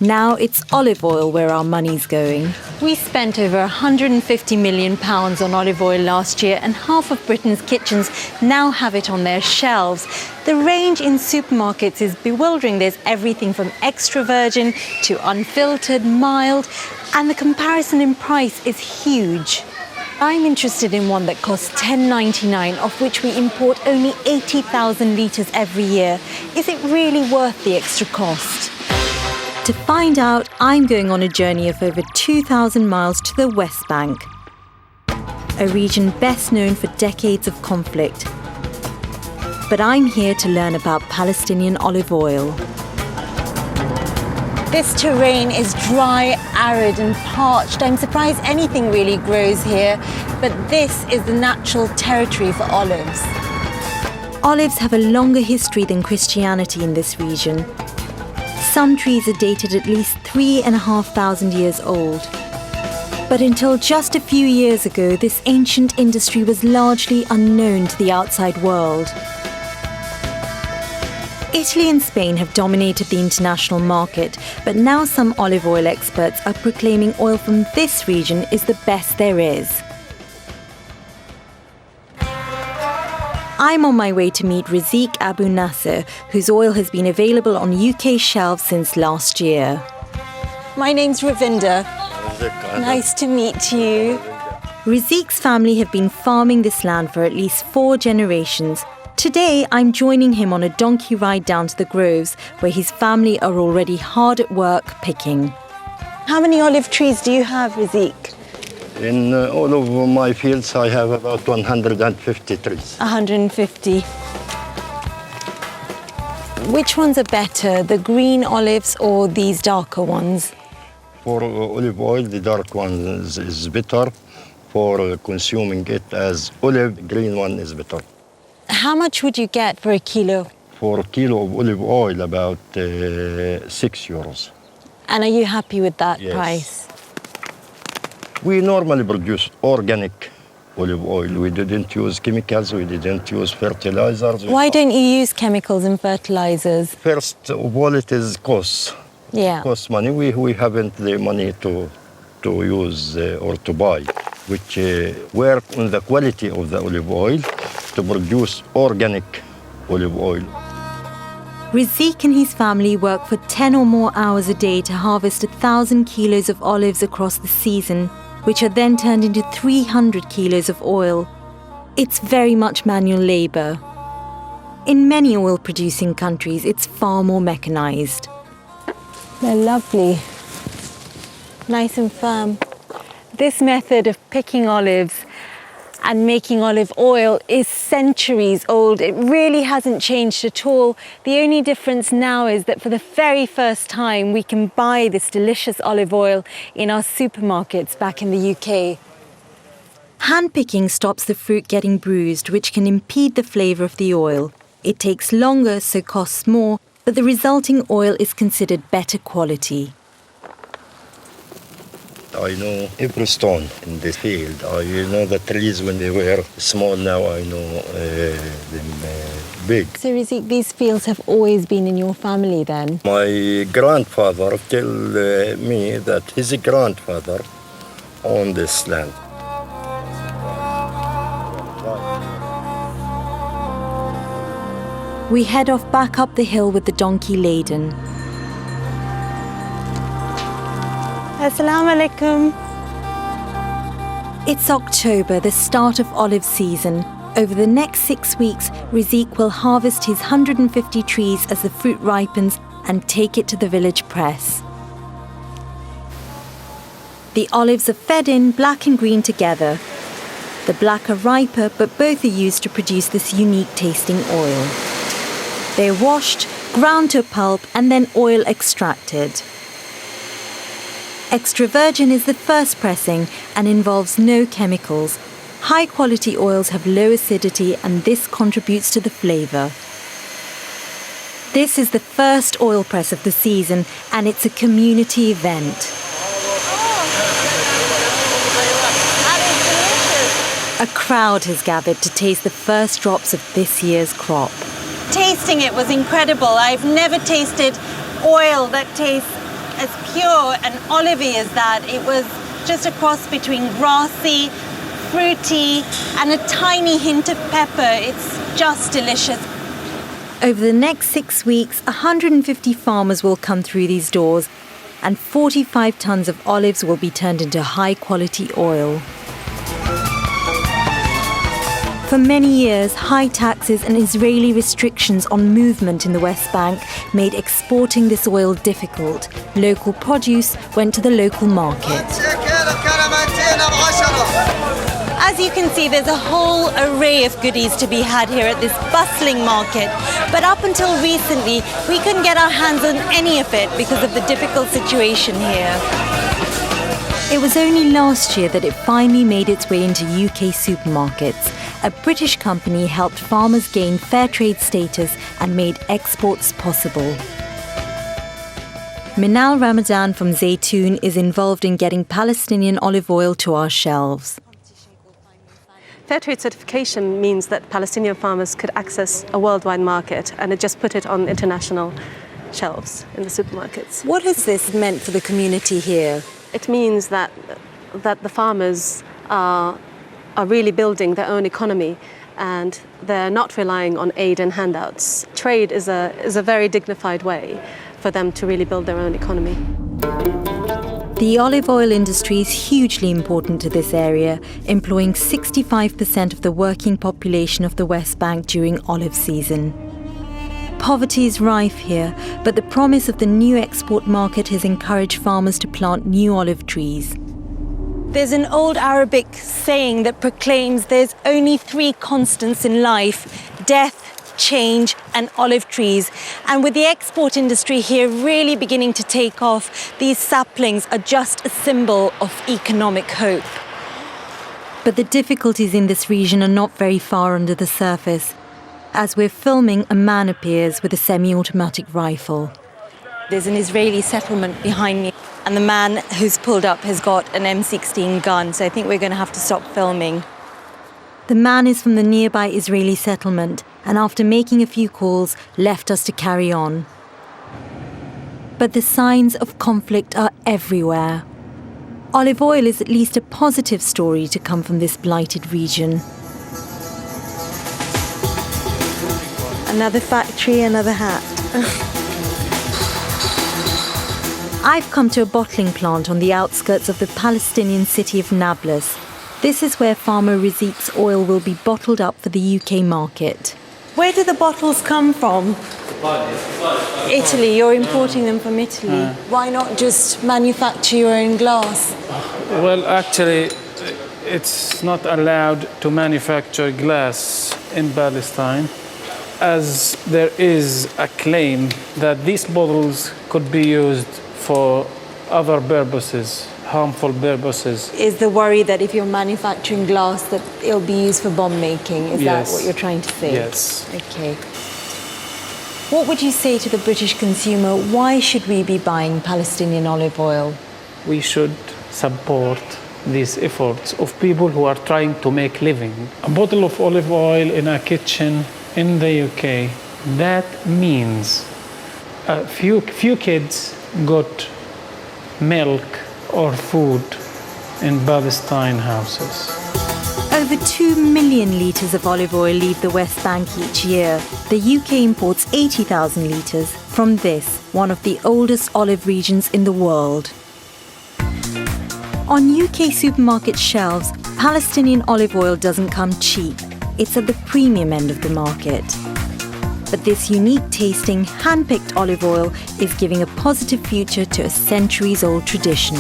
Now it's olive oil where our money's going. We spent over £150 million on olive oil last year, and half of Britain's kitchens now have it on their shelves. The range in supermarkets is bewildering. There's everything from extra virgin to unfiltered, mild, and the comparison in price is huge. I'm interested in one that costs £10.99, of which we import only 80,000 litres every year. Is it really worth the extra cost? To find out, I'm going on a journey of over 2,000 miles to the West Bank, a region best known for decades of conflict. But I'm here to learn about Palestinian olive oil. This terrain is dry, arid and parched. I'm surprised anything really grows here, but this is the natural territory for olives. Olives have a longer history than Christianity in this region. Some trees are dated at least 3,500 years old. But until just a few years ago, this ancient industry was largely unknown to the outside world. Italy and Spain have dominated the international market, but now some olive oil experts are proclaiming oil from this region is the best there is. I'm on my way to meet Razik Abu Nasser, whose oil has been available on UK shelves since last year. My name's Ravinda. Nice to meet you. Razik's family have been farming this land for at least 4 generations. Today, I'm joining him on a donkey ride down to the groves, where his family are already hard at work picking. How many olive trees do you have, Razik? In all of my fields, I have about 150 trees. 150. Which ones are better, the green olives or these darker ones? For olive oil, the dark one is better. For consuming it as olive, green one is better. How much would you get for a kilo? For a kilo of olive oil, about €6. And are you happy with that Yes. price? We normally produce organic olive oil. We didn't use chemicals, we didn't use fertilizers. Why don't you use chemicals and fertilizers? First of all, it is costs. Yeah. Costs money. We haven't the money to use or to buy, which work on the quality of the olive oil to produce organic olive oil. Razik and his family work for 10 or more hours a day to harvest 1,000 kilos of olives across the season, which are then turned into 300 kilos of oil. It's very much manual labour. In many oil-producing countries, it's far more mechanised. They're lovely. Nice and firm. This method of picking olives and making olive oil is centuries old. It really hasn't changed at all. The only difference now is that for the very first time we can buy this delicious olive oil in our supermarkets back in the UK. Hand-picking stops the fruit getting bruised, which can impede the flavour of the oil. It takes longer, so costs more, but the resulting oil is considered better quality. I know every stone in this field. I know the trees when they were small. Now I know them big. So Razik, these fields have always been in your family then? My grandfather told me that his grandfather owned this land. We head off back up the hill with the donkey laden. Assalamu alaikum. It's October, the start of olive season. Over the next 6 weeks, Razik will harvest his 150 trees as the fruit ripens and take it to the village press. The olives are fed in black and green together. The black are riper, but both are used to produce this unique tasting oil. They're washed, ground to a pulp, and then oil extracted. Extra virgin is the first pressing and involves no chemicals. High-quality oils have low acidity, and this contributes to the flavour. This is the first oil press of the season, and it's a community event. A crowd has gathered to taste the first drops of this year's crop. Tasting it was incredible. I've never tasted oil that tastes as pure and olivey as that. It was just a cross between grassy, fruity, and a tiny hint of pepper. It's just delicious. Over the next 6 weeks, 150 farmers will come through these doors, and 45 tons of olives will be turned into high-quality oil. For many years, high taxes and Israeli restrictions on movement in the West Bank made exporting this oil difficult. Local produce went to the local market. As you can see, there's a whole array of goodies to be had here at this bustling market. But up until recently, we couldn't get our hands on any of it because of the difficult situation here. It was only last year that it finally made its way into UK supermarkets. A British company helped farmers gain fair trade status and made exports possible. Minal Ramadan from Zaytoun is involved in getting Palestinian olive oil to our shelves. Fair trade certification means that Palestinian farmers could access a worldwide market, and it just put it on international shelves in the supermarkets. What has this meant for the community here? It means that the farmers are really building their own economy, and they're not relying on aid and handouts. Trade is a very dignified way for them to really build their own economy. The olive oil industry is hugely important to this area, employing 65% of the working population of the West Bank during olive season. Poverty is rife here, but the promise of the new export market has encouraged farmers to plant new olive trees. There's an old Arabic saying that proclaims there's only 3 constants in life: death, change, and olive trees. And with the export industry here really beginning to take off, these saplings are just a symbol of economic hope. But the difficulties in this region are not very far under the surface. As we're filming, a man appears with a semi-automatic rifle. There's an Israeli settlement behind me, and the man who's pulled up has got an M16 gun, so I think we're going to have to stop filming. The man is from the nearby Israeli settlement, and after making a few calls, left us to carry on. But the signs of conflict are everywhere. Olive oil is at least a positive story to come from this blighted region. Another factory, another hat. I've come to a bottling plant on the outskirts of the Palestinian city of Nablus. This is where farmer Rizik's oil will be bottled up for the UK market. Where do the bottles come from? Italy. You're importing them from Italy. Why not just manufacture your own glass? Well, actually, it's not allowed to manufacture glass in Palestine, as there is a claim that these bottles could be used for other purposes, harmful purposes. Is the worry that if you're manufacturing glass that it'll be used for bomb making? Is that what you're trying to say? Yes. Okay. What would you say to the British consumer? Why should we be buying Palestinian olive oil? We should support these efforts of people who are trying to make living. A bottle of olive oil in a kitchen in the UK, that means a few kids got milk or food in Palestine houses. Over 2 million litres of olive oil leave the West Bank each year. The UK imports 80,000 litres from this, one of the oldest olive regions in the world. On UK supermarket shelves, Palestinian olive oil doesn't come cheap. It's at the premium end of the market. But this unique tasting, hand-picked olive oil is giving a positive future to a centuries-old tradition.